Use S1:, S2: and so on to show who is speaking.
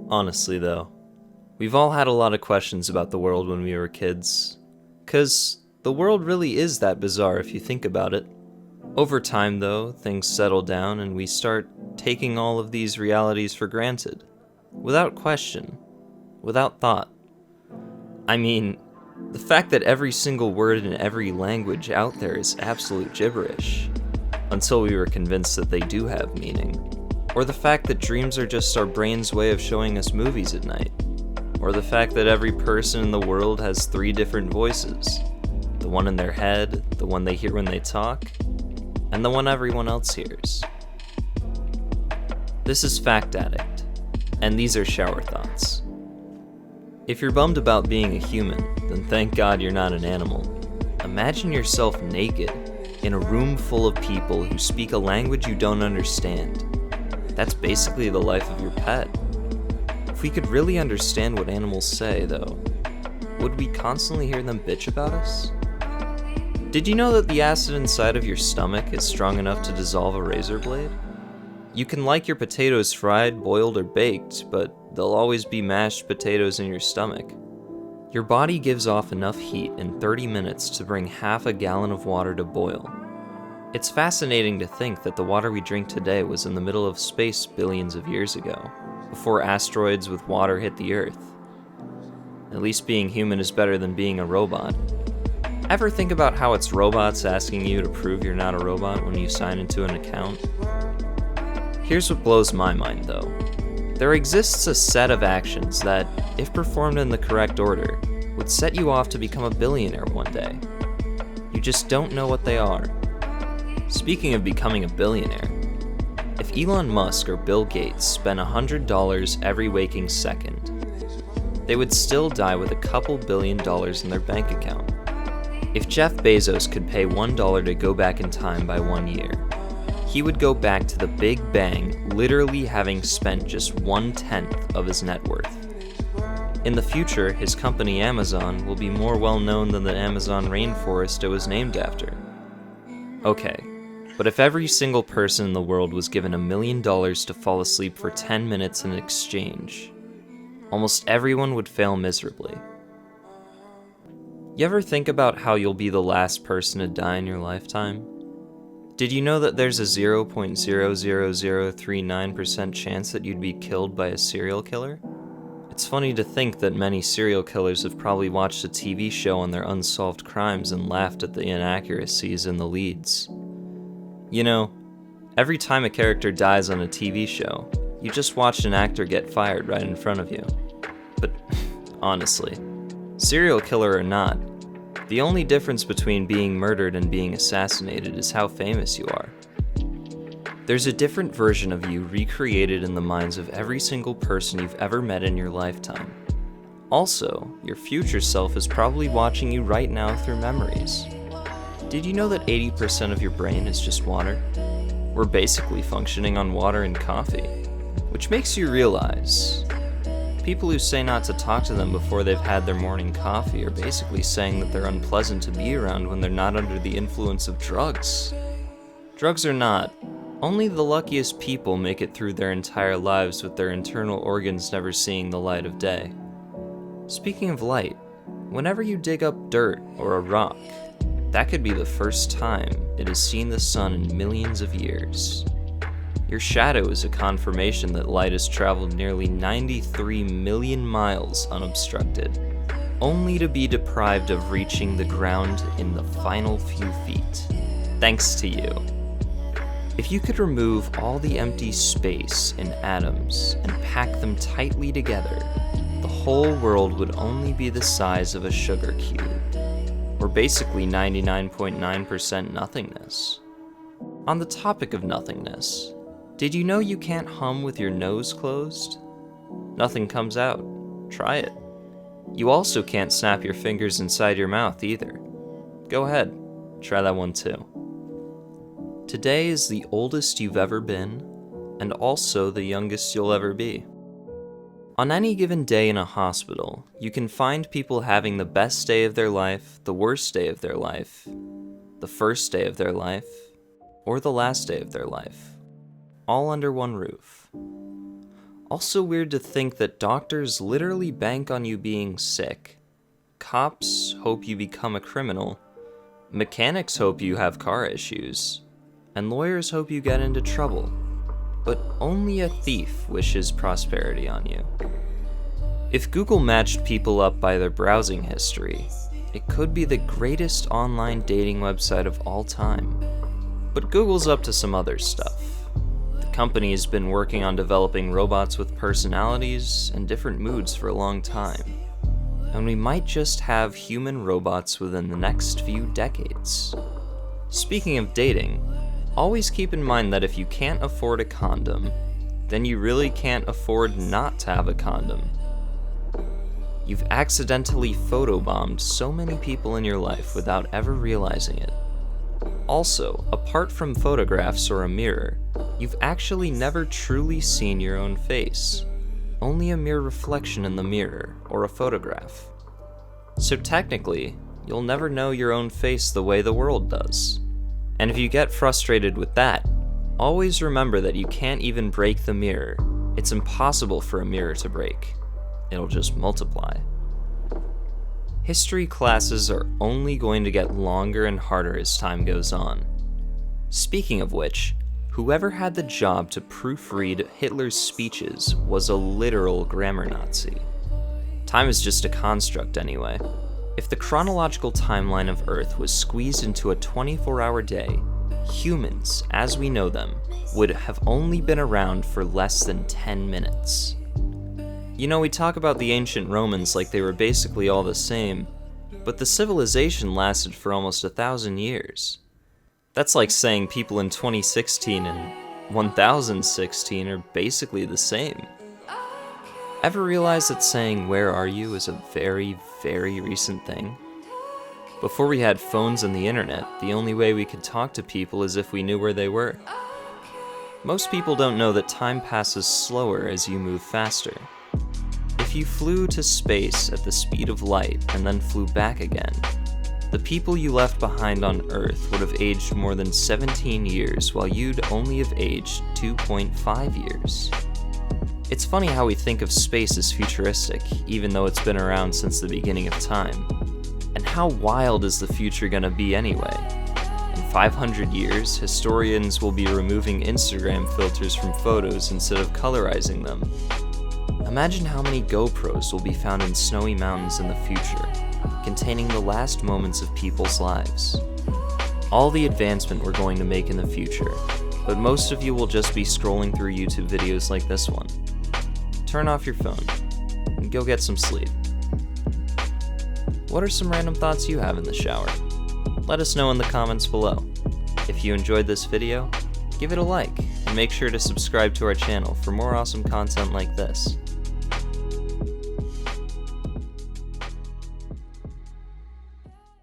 S1: Honestly, though, we've all had a lot of questions about the world when we were kids. 'Cause the world really is that bizarre if you think about it. Over time, though, things settle down and we start taking all of these realities for granted. Without question. Without thought. I mean, the fact that every single word in every language out there is absolute gibberish. Until we were convinced that they do have meaning. Or the fact that dreams are just our brain's way of showing us movies at night. Or the fact that every person in the world has 3 different voices. The one in their head, the one they hear when they talk, and the one everyone else hears. This is Fact Addict, and these are shower thoughts. If you're bummed about being a human, then thank God you're not an animal. Imagine yourself naked, in a room full of people who speak a language you don't understand. That's basically the life of your pet. If we could really understand what animals say, though, would we constantly hear them bitch about us? Did you know that the acid inside of your stomach is strong enough to dissolve a razor blade? You can like your potatoes fried, boiled, or baked, but there'll always be mashed potatoes in your stomach. Your body gives off enough heat in 30 minutes to bring half a gallon of water to boil. It's fascinating to think that the water we drink today was in the middle of space billions of years ago, before asteroids with water hit the Earth. At least being human is better than being a robot. Ever think about how it's robots asking you to prove you're not a robot when you sign into an account? Here's what blows my mind, though. There exists a set of actions that, if performed in the correct order, would set you off to become a billionaire one day. You just don't know what they are. Speaking of becoming a billionaire, if Elon Musk or Bill Gates spent $100 every waking second, they would still die with a couple $1 billion in their bank account. If Jeff Bezos could pay $1 to go back in time by 1 year, he would go back to the Big Bang literally having spent just 1/10 of his net worth. In the future, his company Amazon will be more well known than the Amazon rainforest it was named after. Okay, but if every single person in the world was given $1 million to fall asleep for 10 minutes in exchange, almost everyone would fail miserably. You ever think about how you'll be the last person to die in your lifetime? Did you know that there's a 0.00039% chance that you'd be killed by a serial killer? It's funny to think that many serial killers have probably watched a TV show on their unsolved crimes and laughed at the inaccuracies in the leads. You know, every time a character dies on a TV show, you just watched an actor get fired right in front of you. But honestly, serial killer or not, the only difference between being murdered and being assassinated is how famous you are. There's a different version of you recreated in the minds of every single person you've ever met in your lifetime. Also, your future self is probably watching you right now through memories. Did you know that 80% of your brain is just water? We're basically functioning on water and coffee, which makes you realize people who say not to talk to them before they've had their morning coffee are basically saying that they're unpleasant to be around when they're not under the influence of drugs. Drugs or not, only the luckiest people make it through their entire lives with their internal organs never seeing the light of day. Speaking of light, whenever you dig up dirt or a rock, that could be the first time it has seen the sun in millions of years. Your shadow is a confirmation that light has traveled nearly 93 million miles unobstructed, only to be deprived of reaching the ground in the final few feet, thanks to you. If you could remove all the empty space in atoms and pack them tightly together, the whole world would only be the size of a sugar cube, or basically 99.9% nothingness. On the topic of nothingness, did you know you can't hum with your nose closed? Nothing comes out. Try it. You also can't snap your fingers inside your mouth either. Go ahead, try that one too. Today is the oldest you've ever been, and also the youngest you'll ever be. On any given day in a hospital, you can find people having the best day of their life, the worst day of their life, the first day of their life, or the last day of their life, all under one roof. Also weird to think that doctors literally bank on you being sick. Cops hope you become a criminal. Mechanics hope you have car issues. And lawyers hope you get into trouble. But only a thief wishes prosperity on you. If Google matched people up by their browsing history, it could be the greatest online dating website of all time. But Google's up to some other stuff. The company has been working on developing robots with personalities and different moods for a long time. And we might just have human robots within the next few decades. Speaking of dating, always keep in mind that if you can't afford a condom, then you really can't afford not to have a condom. You've accidentally photobombed so many people in your life without ever realizing it. Also, apart from photographs or a mirror, you've actually never truly seen your own face. Only a mere reflection in the mirror or a photograph. So technically, you'll never know your own face the way the world does. And if you get frustrated with that, always remember that you can't even break the mirror. It's impossible for a mirror to break. It'll just multiply. History classes are only going to get longer and harder as time goes on. Speaking of which, whoever had the job to proofread Hitler's speeches was a literal grammar Nazi. Time is just a construct anyway. If the chronological timeline of Earth was squeezed into a 24-hour day, humans, as we know them, would have only been around for less than 10 minutes. You know, we talk about the ancient Romans like they were basically all the same, but the civilization lasted for almost 1,000 years. That's like saying people in 2016 and 1016 are basically the same. Ever realize that saying "where are you" is a very, very recent thing? Before we had phones and the internet, the only way we could talk to people is if we knew where they were. Most people don't know that time passes slower as you move faster. If you flew to space at the speed of light and then flew back again, the people you left behind on Earth would have aged more than 17 years while you'd only have aged 2.5 years. It's funny how we think of space as futuristic, even though it's been around since the beginning of time. And how wild is the future gonna be anyway? In 500 years, historians will be removing Instagram filters from photos instead of colorizing them. Imagine how many GoPros will be found in snowy mountains in the future, containing the last moments of people's lives. All the advancement we're going to make in the future, but most of you will just be scrolling through YouTube videos like this one. Turn off your phone, and go get some sleep. What are some random thoughts you have in the shower? Let us know in the comments below. If you enjoyed this video, give it a like, and make sure to subscribe to our channel for more awesome content like this.